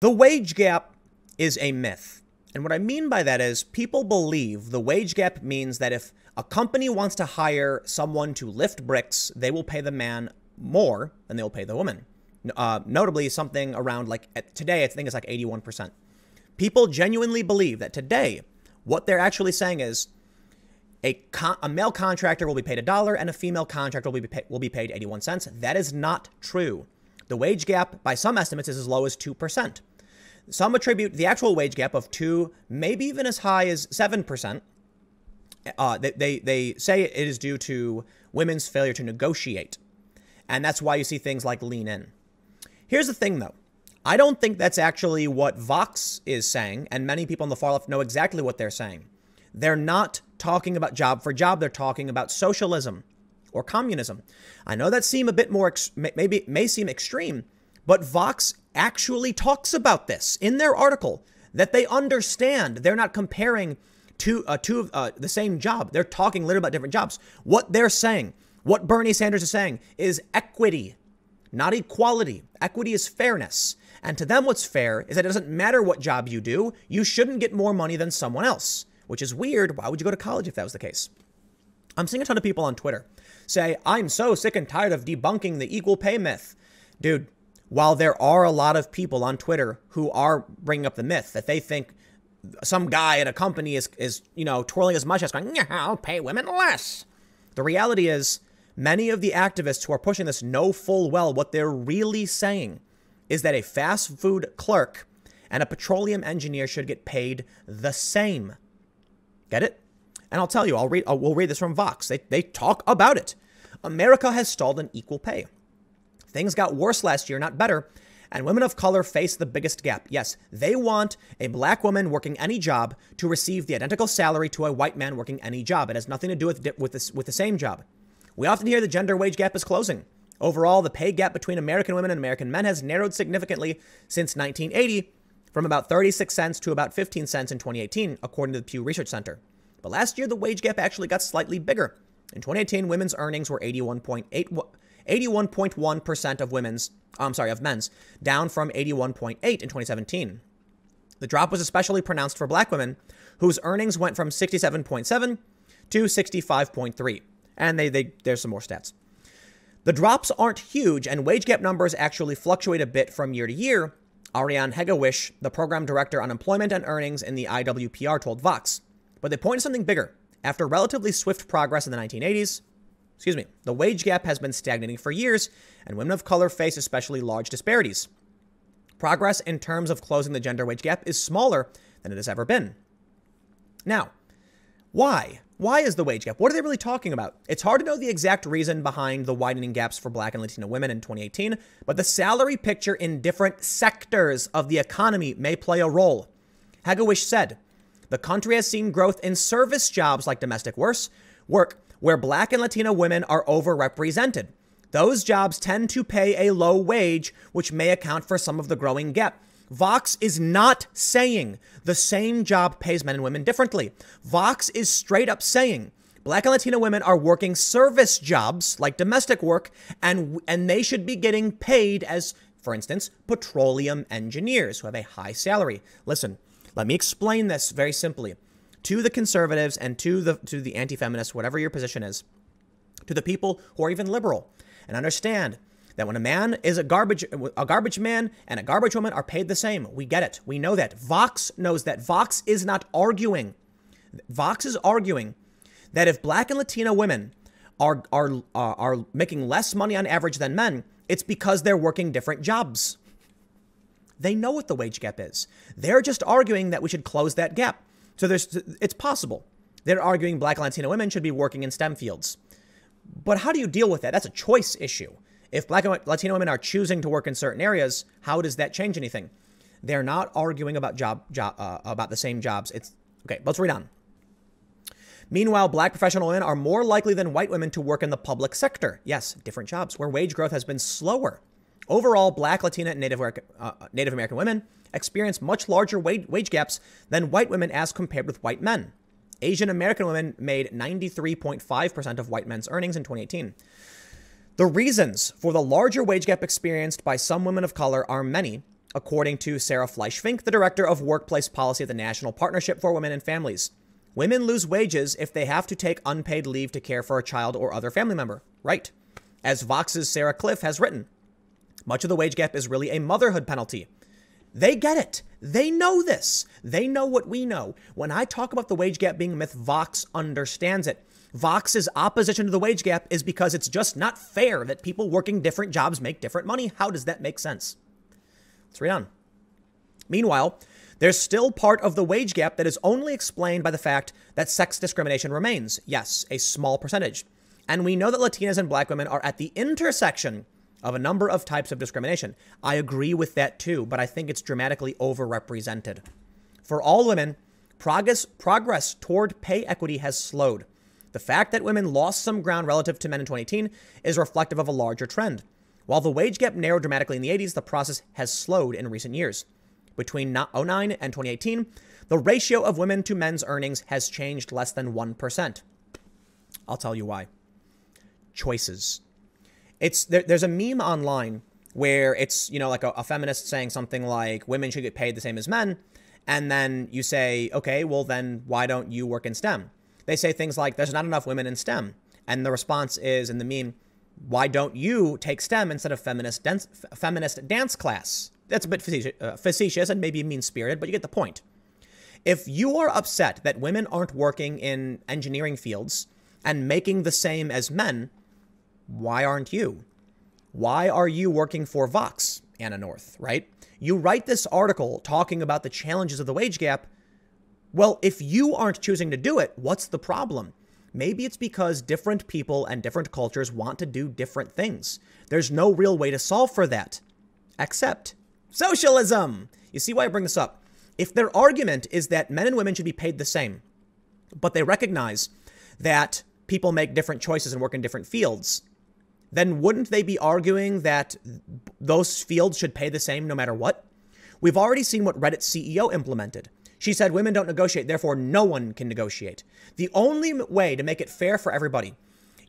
The wage gap is a myth. And what I mean by that is people believe the wage gap means that if a company wants to hire someone to lift bricks, they will pay the man more than they'll pay the woman. Notably, something around today, I think it's like 81%. People genuinely believe that today, what they're actually saying is a male contractor will be paid $1 and a female contractor will be paid 81 cents. That is not true. The wage gap, by some estimates, is as low as 2%. Some attribute the actual wage gap of 2, maybe even as high as 7%. They say it is due to women's failure to negotiate. And that's why you see things like lean in. Here's the thing, though. I don't think that's actually what Vox is saying, and many people on the far left know exactly what they're saying. They're not talking about job for job. They're talking about socialism or communism. I know that seem a bit more, may seem extreme, but Vox actually talks about this in their article, that they understand they're not comparing two of the same job. They're talking literally about different jobs. What they're saying, what Bernie Sanders is saying, is equity, not equality. Equity is fairness. And to them, what's fair is that it doesn't matter what job you do. You shouldn't get more money than someone else, which is weird. Why would you go to college if that was the case? I'm seeing a ton of people on Twitter say, I'm so sick and tired of debunking the equal pay myth. Dude, while there are a lot of people on Twitter who are bringing up the myth that they think some guy at a company is twirling his mustache going, yeah, I'll pay women less. The reality is many of the activists who are pushing this know full well what they're really saying is that a fast food clerk and a petroleum engineer should get paid the same. Get it? And I'll tell you, we'll read this from Vox. They talk about it. America has stalled in equal pay. Things got worse last year, not better. And women of color face the biggest gap. Yes, they want a black woman working any job to receive the identical salary to a white man working any job. It has nothing to do with the same job. We often hear the gender wage gap is closing. Overall, the pay gap between American women and American men has narrowed significantly since 1980, from about 36 cents to about 15 cents in 2018, according to the Pew Research Center. But last year, the wage gap actually got slightly bigger. In 2018, women's earnings were 81.1% of men's, down from 81.8 in 2017. The drop was especially pronounced for black women, whose earnings went from 67.7 to 65.3. And there's some more stats. The drops aren't huge, and wage gap numbers actually fluctuate a bit from year to year, Ariane Hegewisch, the program director on employment and earnings in the IWPR, told Vox. But they point to something bigger. After relatively swift progress in the 1980s, the wage gap has been stagnating for years, and women of color face especially large disparities. Progress in terms of closing the gender wage gap is smaller than it has ever been. Now, why? Why is the wage gap? What are they really talking about? It's hard to know the exact reason behind the widening gaps for black and Latino women in 2018, but the salary picture in different sectors of the economy may play a role. Hegewisch said, the country has seen growth in service jobs like domestic work, where black and Latino women are overrepresented. Those jobs tend to pay a low wage, which may account for some of the growing gap. Vox is not saying the same job pays men and women differently. Vox is straight up saying black and Latino women are working service jobs like domestic work, and they should be getting paid as, for instance, petroleum engineers who have a high salary. Listen, let me explain this very simply to the conservatives and to the anti-feminists, whatever your position is, to the people who are even liberal, and understand that when a man is a garbage man and a garbage woman are paid the same. We get it. We know that. Vox knows that. Vox is not arguing. Vox is arguing that if black and Latino women are making less money on average than men, it's because they're working different jobs. They know what the wage gap is. They're just arguing that we should close that gap. So it's possible. They're arguing black and Latino women should be working in STEM fields. But how do you deal with that? That's a choice issue. If black and Latino women are choosing to work in certain areas, how does that change anything? They're not arguing about about the same jobs. Okay, let's read on. Meanwhile, black professional women are more likely than white women to work in the public sector. Yes, different jobs where wage growth has been slower. Overall, black, Latina, and Native American women experience much larger wage gaps than white women as compared with white men. Asian American women made 93.5% of white men's earnings in 2018. The reasons for the larger wage gap experienced by some women of color are many. according to Sarah Fleisch-Fink, the director of workplace policy at the National Partnership for Women and Families. Women lose wages if they have to take unpaid leave to care for a child or other family member. Right. As Vox's Sarah Cliff has written, much of the wage gap is really a motherhood penalty. They get it. They know this. They know what we know. When I talk about the wage gap being a myth, Vox understands it. Vox's opposition to the wage gap is because it's just not fair that people working different jobs make different money. How does that make sense? Let's read on. Meanwhile, there's still part of the wage gap that is only explained by the fact that sex discrimination remains. Yes, a small percentage. And we know that Latinas and Black women are at the intersection of a number of types of discrimination. I agree with that too, but I think it's dramatically overrepresented. For all women, progress toward pay equity has slowed. The fact that women lost some ground relative to men in 2018 is reflective of a larger trend. While the wage gap narrowed dramatically in the 80s, the process has slowed in recent years. Between 2009 and 2018, the ratio of women to men's earnings has changed less than 1%. I'll tell you why. Choices. There's a meme online where it's, like a feminist saying something like women should get paid the same as men. And then you say, okay, well then why don't you work in STEM? They say things like there's not enough women in STEM. And the response is in the meme, why don't you take STEM instead of feminist dance class? That's a bit facetious and maybe mean-spirited, but you get the point. If you are upset that women aren't working in engineering fields and making the same as men, why aren't you? Why are you working for Vox, Anna North, right? You write this article talking about the challenges of the wage gap. Well, if you aren't choosing to do it, what's the problem? Maybe it's because different people and different cultures want to do different things. There's no real way to solve for that, except socialism. You see why I bring this up? If their argument is that men and women should be paid the same, but they recognize that people make different choices and work in different fields, then wouldn't they be arguing that those fields should pay the same no matter what? We've already seen what Reddit's CEO implemented. She said women don't negotiate, therefore no one can negotiate. The only way to make it fair for everybody,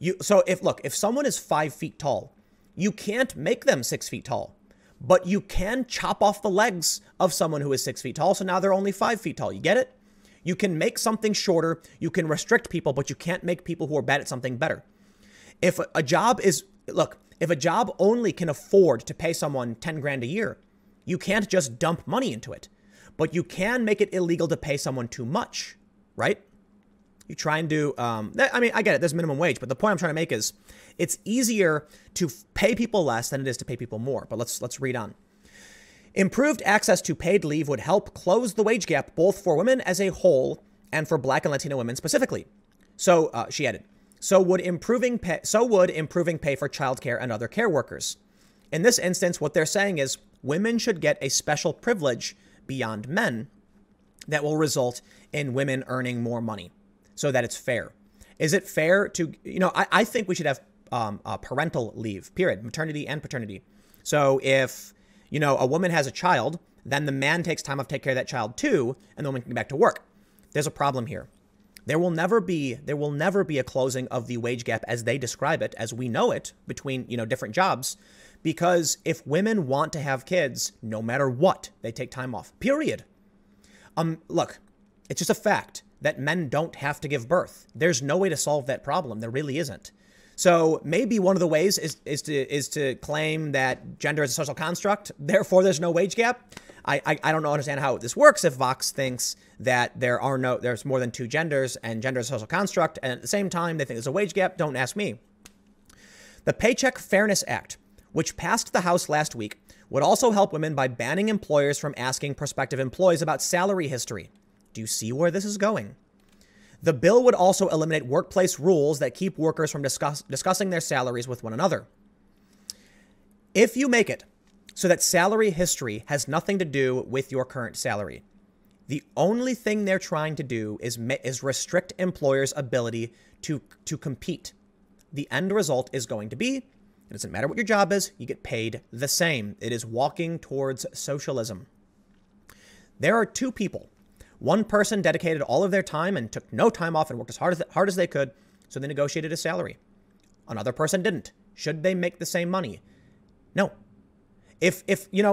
if someone is 5 feet tall, you can't make them 6 feet tall, but you can chop off the legs of someone who is 6 feet tall, so now they're only 5 feet tall. You get it? You can make something shorter, you can restrict people, but you can't make people who are bad at something better. If a job only can afford to pay someone 10 grand a year, you can't just dump money into it. But you can make it illegal to pay someone too much, right? You try and do, I get it, there's minimum wage, but the point I'm trying to make is it's easier to pay people less than it is to pay people more. But let's read on. Improved access to paid leave would help close the wage gap both for women as a whole and for Black and Latino women specifically. So she added, so would improving pay for childcare and other care workers. In this instance, what they're saying is women should get a special privilege beyond men that will result in women earning more money so that it's fair. Is it fair to, I think we should have parental leave, period, maternity and paternity. So if, a woman has a child, then the man takes time off to take care of that child too, and the woman can get back to work. There's a problem here. There will never be a closing of the wage gap as they describe it, as we know it, between, different jobs. Because if women want to have kids, no matter what, they take time off, period. Look, it's just a fact that men don't have to give birth. There's no way to solve that problem. There really isn't. So maybe one of the ways is to claim that gender is a social construct. Therefore, there's no wage gap. I don't understand how this works if Vox thinks that there's more than two genders and gender is a social construct. And at the same time, they think there's a wage gap. Don't ask me. The Paycheck Fairness Act, which passed the House last week, would also help women by banning employers from asking prospective employees about salary history. Do you see where this is going? The bill would also eliminate workplace rules that keep workers from discussing their salaries with one another. If you make it so that salary history has nothing to do with your current salary, the only thing they're trying to do is restrict employers' ability to compete. The end result is going to be, it doesn't matter what your job is, you get paid the same. It is walking towards socialism. There are two people. One person dedicated all of their time and took no time off and worked as hard as they could, so they negotiated a salary. Another person didn't. Should they make the same money? No.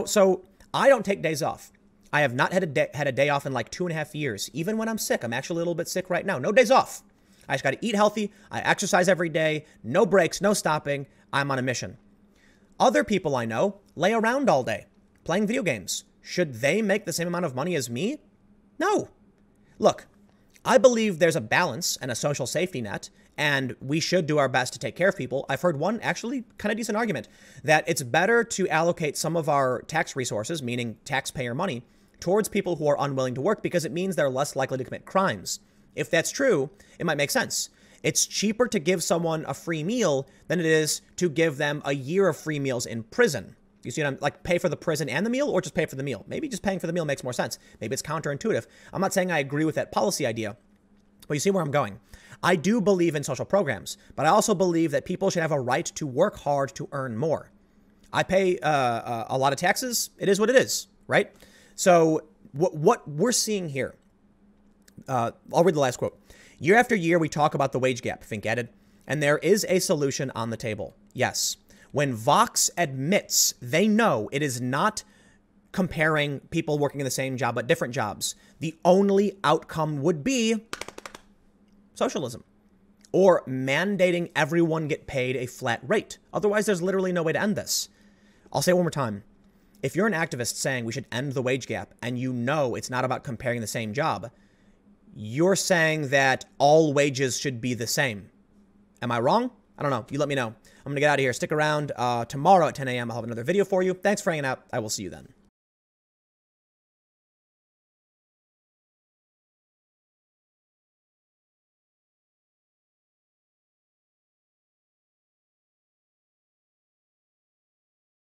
So I don't take days off. I have not had a day off in like 2.5 years. Even when I'm sick, I'm actually a little bit sick right now. No days off. I just got to eat healthy. I exercise every day. No breaks, no stopping. I'm on a mission. Other people I know lay around all day playing video games. Should they make the same amount of money as me? No. Look, I believe there's a balance and a social safety net, and we should do our best to take care of people. I've heard one actually kind of decent argument that it's better to allocate some of our tax resources, meaning taxpayer money, towards people who are unwilling to work because it means they're less likely to commit crimes. If that's true, it might make sense. It's cheaper to give someone a free meal than it is to give them a year of free meals in prison. You see what I'm like, pay for the prison and the meal, or just pay for the meal? Maybe just paying for the meal makes more sense. Maybe it's counterintuitive. I'm not saying I agree with that policy idea, but you see where I'm going. I do believe in social programs, but I also believe that people should have a right to work hard to earn more. I pay a lot of taxes. It is what it is, right? So what we're seeing here, I'll read the last quote. Year after year, we talk about the wage gap, Fink added, and there is a solution on the table. Yes. When Vox admits they know it is not comparing people working in the same job but different jobs, the only outcome would be socialism or mandating everyone get paid a flat rate. Otherwise, there's literally no way to end this. I'll say it one more time. If you're an activist saying we should end the wage gap and you know it's not about comparing the same job, you're saying that all wages should be the same. Am I wrong? I don't know. You let me know. I'm going to get out of here. Stick around. Tomorrow at 10 a.m. I'll have another video for you. Thanks for hanging out. I will see you then.